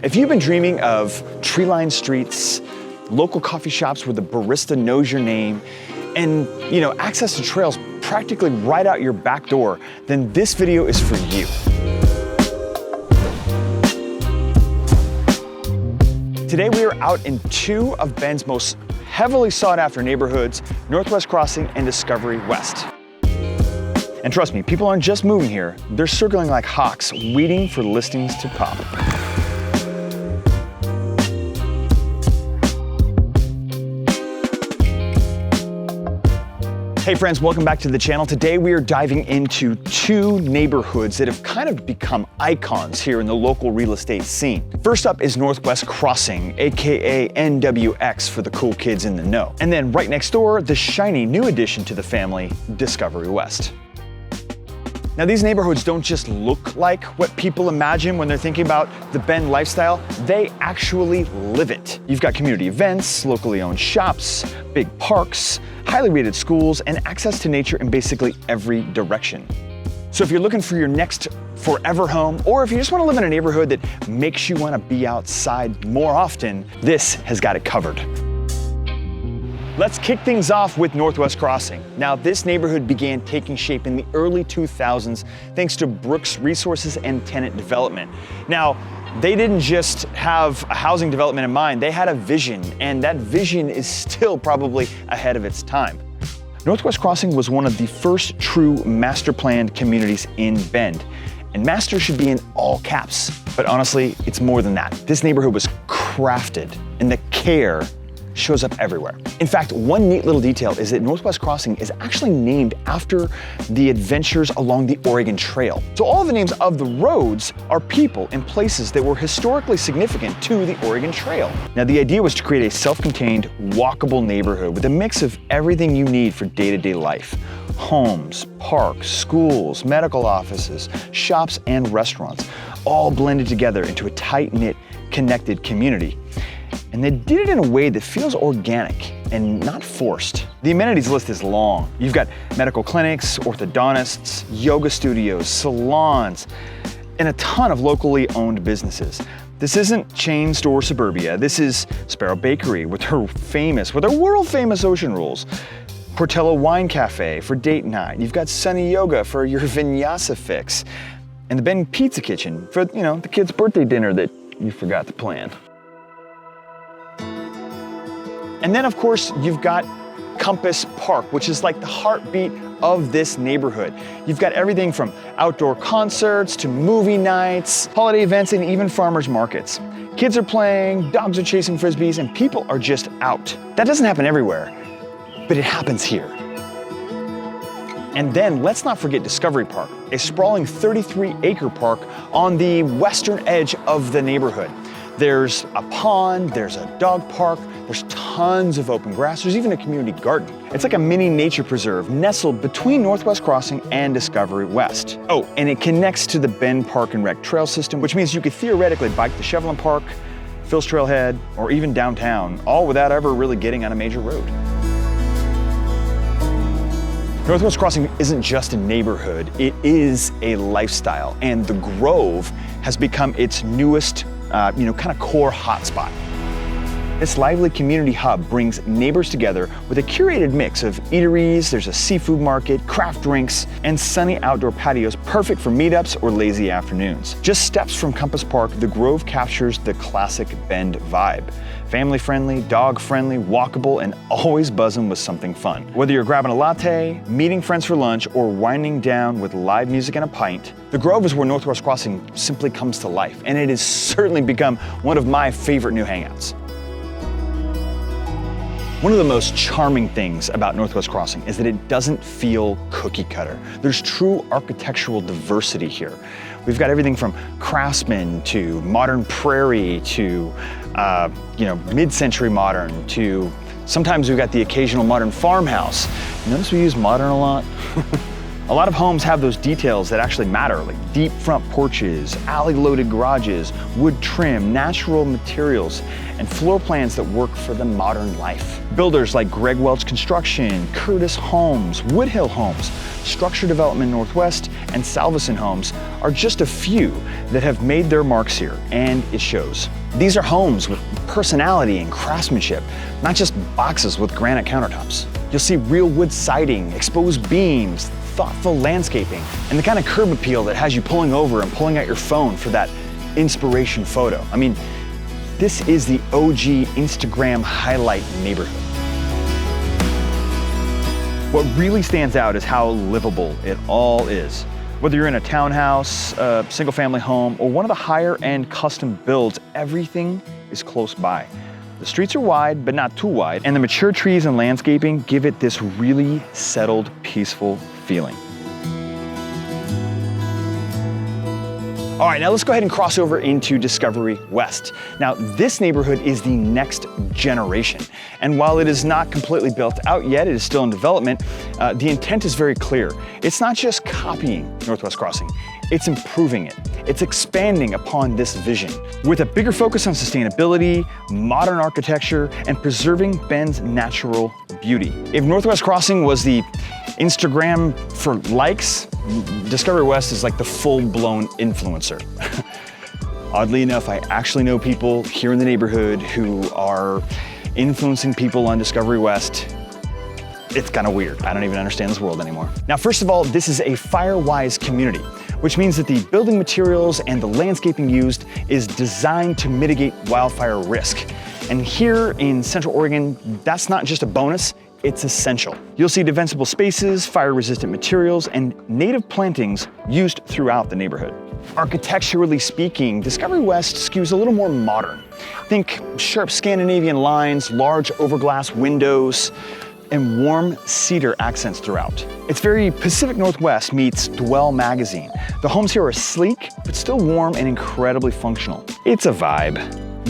If you've been dreaming of tree-lined streets, local coffee shops where the barista knows your name, and access to trails practically right out your back door, then this video is for you. Today we are out in two of Bend's most heavily sought after neighborhoods, Northwest Crossing and Discovery West. And trust me, people aren't just moving here, they're circling like hawks, waiting for listings to pop. Hey friends, welcome back to the channel. Today we are diving into two neighborhoods that have kind of become icons here in the local real estate scene. First up is Northwest Crossing, aka NWX for the cool kids in the know. And then right next door, the shiny new addition to the family, Discovery West. Now these neighborhoods don't just look like what people imagine when they're thinking about the Bend lifestyle, they actually live it. You've got community events, locally owned shops, big parks, highly rated schools, and access to nature in basically every direction. So if you're looking for your next forever home, or if you just want to live in a neighborhood that makes you want to be outside more often, this has got it covered. Let's kick things off with Northwest Crossing. Now, this neighborhood began taking shape in the early 2000s thanks to Brooks Resources and tenant development. Now, they didn't just have a housing development in mind, they had a vision, and that vision is still probably ahead of its time. Northwest Crossing was one of the first true master planned communities in Bend. And master should be in all caps, but honestly, it's more than that. This neighborhood was crafted, and the care shows up everywhere. In fact, one neat little detail is that Northwest Crossing is actually named after the adventures along the Oregon Trail. So all of the names of the roads are people and places that were historically significant to the Oregon Trail. Now the idea was to create a self-contained, walkable neighborhood with a mix of everything you need for day-to-day life. Homes, parks, schools, medical offices, shops, and restaurants, all blended together into a tight-knit, connected community. And they did it in a way that feels organic and not forced. The amenities list is long. You've got medical clinics, orthodontists, yoga studios, salons, and a ton of locally owned businesses. This isn't chain store suburbia. This is Sparrow Bakery with their world famous ocean rolls. Portello Wine Cafe for date night. You've got Sunny Yoga for your vinyasa fix. And the Bend Pizza Kitchen for, the kid's birthday dinner that you forgot to plan. And then of course, you've got Compass Park, which is like the heartbeat of this neighborhood. You've got everything from outdoor concerts to movie nights, holiday events, and even farmers markets. Kids are playing, dogs are chasing frisbees, and people are just out. That doesn't happen everywhere, but it happens here. And then let's not forget Discovery Park, a sprawling 33-acre park on the western edge of the neighborhood. There's a pond, there's a dog park, there's tons of open grass, there's even a community garden. It's like a mini nature preserve nestled between Northwest Crossing and Discovery West. Oh, and it connects to the Bend Park and Rec trail system, which means you could theoretically bike to Chevelin Park, Phil's Trailhead, or even downtown, all without ever really getting on a major road. Northwest Crossing isn't just a neighborhood, it is a lifestyle, and the Grove has become its newest kind of core hotspot. This lively community hub brings neighbors together with a curated mix of eateries, there's a seafood market, craft drinks, and sunny outdoor patios perfect for meetups or lazy afternoons. Just steps from Compass Park, the Grove captures the classic Bend vibe. Family-friendly, dog-friendly, walkable, and always buzzing with something fun. Whether you're grabbing a latte, meeting friends for lunch, or winding down with live music and a pint, the Grove is where Northwest Crossing simply comes to life, and it has certainly become one of my favorite new hangouts. One of the most charming things about Northwest Crossing is that it doesn't feel cookie cutter. There's true architectural diversity here. We've got everything from craftsman to modern prairie to mid-century modern to sometimes we've got the occasional modern farmhouse. Notice we use modern a lot? A lot of homes have those details that actually matter, like deep front porches, alley-loaded garages, wood trim, natural materials, and floor plans that work for the modern life. Builders like Greg Welch Construction, Curtis Homes, Woodhill Homes, Structure Development Northwest, and Salvesen homes are just a few that have made their marks here, and it shows. These are homes with personality and craftsmanship, not just boxes with granite countertops. You'll see real wood siding, exposed beams, thoughtful landscaping, and the kind of curb appeal that has you pulling over and pulling out your phone for that inspiration photo. I mean, this is the OG Instagram highlight neighborhood. What really stands out is how livable it all is. Whether you're in a townhouse, a single family home, or one of the higher end custom builds, everything is close by. The streets are wide, but not too wide, and the mature trees and landscaping give it this really settled, peaceful feeling. All right, now let's go ahead and cross over into Discovery West. Now, this neighborhood is the next generation. And while it is not completely built out yet, it is still in development, the intent is very clear. It's not just copying Northwest Crossing, it's improving it. It's expanding upon this vision with a bigger focus on sustainability, modern architecture, and preserving Bend's natural beauty. If Northwest Crossing was the Instagram for likes, Discovery West is like the full-blown influencer. Oddly enough, I actually know people here in the neighborhood who are influencing people on Discovery West. It's kind of weird. I don't even understand this world anymore. Now, first of all, this is a fire-wise community, which means that the building materials and the landscaping used is designed to mitigate wildfire risk. And here in Central Oregon, that's not just a bonus, it's essential. You'll see defensible spaces, fire-resistant materials, and native plantings used throughout the neighborhood. Architecturally speaking, Discovery West skews a little more modern. Think sharp Scandinavian lines, large overglass windows, and warm cedar accents throughout. It's very Pacific Northwest meets Dwell magazine. The homes here are sleek, but still warm and incredibly functional. It's a vibe.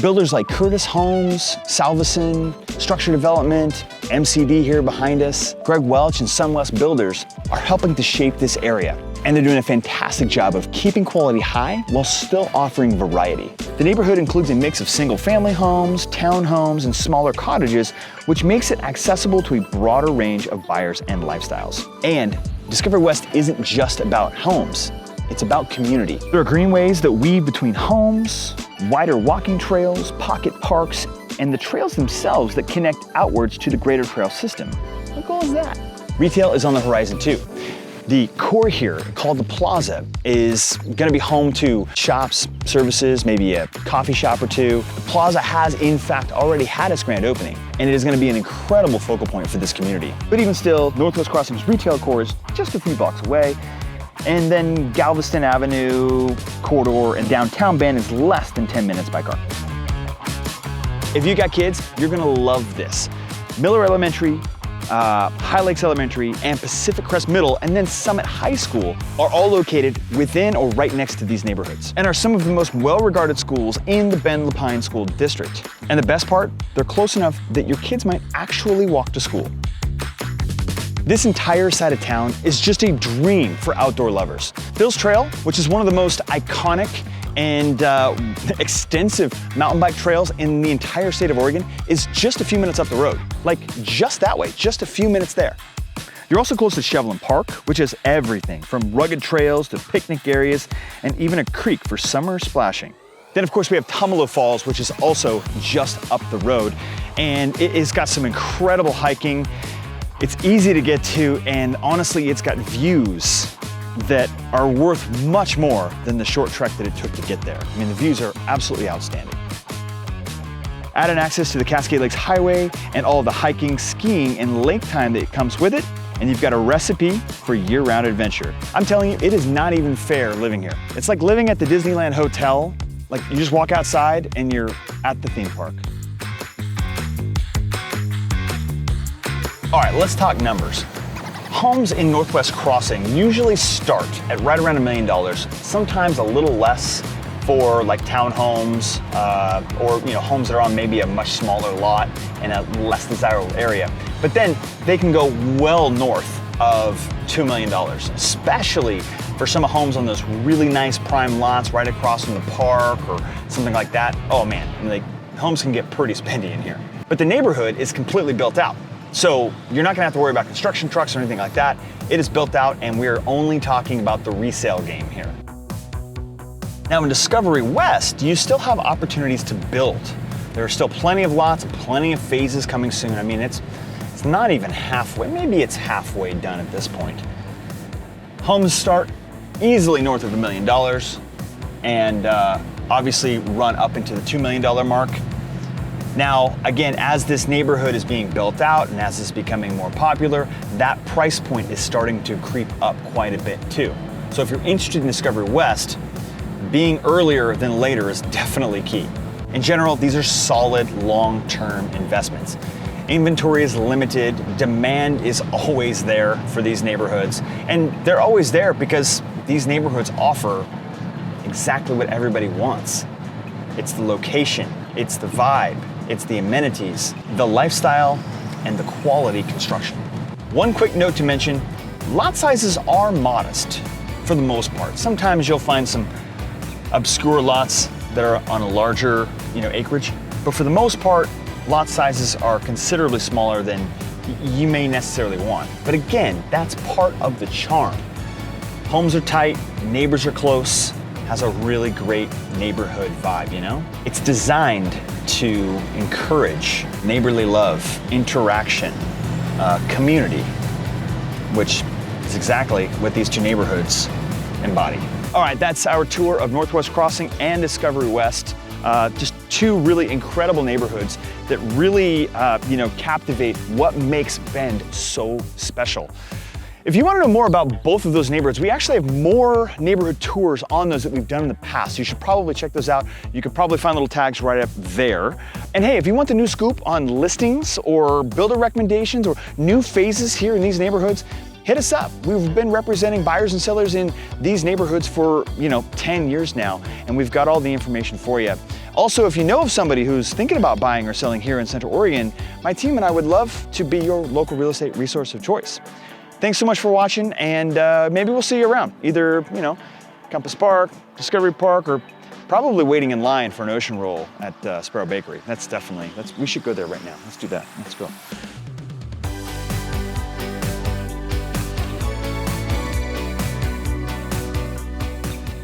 Builders like Curtis Homes, Salvesen, Structure Development, MCD here behind us, Greg Welch and Sunwest Builders are helping to shape this area. And they're doing a fantastic job of keeping quality high while still offering variety. The neighborhood includes a mix of single-family homes, townhomes, and smaller cottages, which makes it accessible to a broader range of buyers and lifestyles. And Discovery West isn't just about homes. It's about community. There are greenways that weave between homes, wider walking trails, pocket parks, and the trails themselves that connect outwards to the greater trail system. How cool is that? Retail is on the horizon too. The core here, called the Plaza, is gonna be home to shops, services, maybe a coffee shop or two. The Plaza has, in fact, already had its grand opening, and it is gonna be an incredible focal point for this community. But even still, Northwest Crossing's retail core is just a few blocks away, and then Galveston Avenue, corridor, and downtown Bend is less than 10 minutes by car. If you got kids, you're gonna love this. Miller Elementary, High Lakes Elementary, and Pacific Crest Middle, and then Summit High School are all located within or right next to these neighborhoods and are some of the most well-regarded schools in the Bend-Lapine School District. And the best part, they're close enough that your kids might actually walk to school. This entire side of town is just a dream for outdoor lovers. Bill's Trail, which is one of the most iconic and extensive mountain bike trails in the entire state of Oregon, is just a few minutes up the road. Like just that way, just a few minutes there. You're also close to Shevlin Park, which has everything from rugged trails to picnic areas and even a creek for summer splashing. Then of course we have Tumalo Falls, which is also just up the road, and it's got some incredible hiking. It's easy to get to, and honestly, it's got views that are worth much more than the short trek that it took to get there. I mean, the views are absolutely outstanding. Add in access to the Cascade Lakes Highway and all of the hiking, skiing, and lake time that comes with it, and you've got a recipe for year-round adventure. I'm telling you, it is not even fair living here. It's like living at the Disneyland Hotel. Like, you just walk outside and you're at the theme park. All right, let's talk numbers. Homes in Northwest Crossing usually start at right around $1 million, sometimes a little less for like townhomes or homes that are on maybe a much smaller lot in a less desirable area. But then they can go well north of $2 million, especially for some homes on those really nice prime lots right across from the park or something like that. Oh man, homes can get pretty spendy in here. But the neighborhood is completely built out. So you're not gonna have to worry about construction trucks or anything like that. It is built out, and we're only talking about the resale game here. Now in Discovery West, you still have opportunities to build. There are still plenty of lots, plenty of phases coming soon. I mean, it's not even halfway, maybe it's halfway done at this point. Homes start easily north of $1 million and obviously run up into the $2 million mark. Now, again, as this neighborhood is being built out and as it's becoming more popular, that price point is starting to creep up quite a bit too. So if you're interested in Discovery West, being earlier than later is definitely key. In general, these are solid long-term investments. Inventory is limited, demand is always there for these neighborhoods, and they're always there because these neighborhoods offer exactly what everybody wants. It's the location, it's the vibe, it's the amenities, the lifestyle, and the quality construction. One quick note to mention, lot sizes are modest for the most part. Sometimes you'll find some obscure lots that are on a larger, acreage, but for the most part, lot sizes are considerably smaller than you may necessarily want. But again, that's part of the charm. Homes are tight, neighbors are close, has a really great neighborhood vibe, It's designed to encourage neighborly love, interaction, community, which is exactly what these two neighborhoods embody. All right, that's our tour of Northwest Crossing and Discovery West. Just two really incredible neighborhoods that really, captivate what makes Bend so special. If you want to know more about both of those neighborhoods, we actually have more neighborhood tours on those that we've done in the past. You should probably check those out. You could probably find little tags right up there. And hey, if you want the new scoop on listings or builder recommendations or new phases here in these neighborhoods, hit us up. We've been representing buyers and sellers in these neighborhoods for, 10 years now, and we've got all the information for you. Also, if you know of somebody who's thinking about buying or selling here in Central Oregon, my team and I would love to be your local real estate resource of choice. Thanks so much for watching, and maybe we'll see you around, either, Compass Park, Discovery Park, or probably waiting in line for an ocean roll at Sparrow Bakery. We should go there right now. Let's do that. Let's go.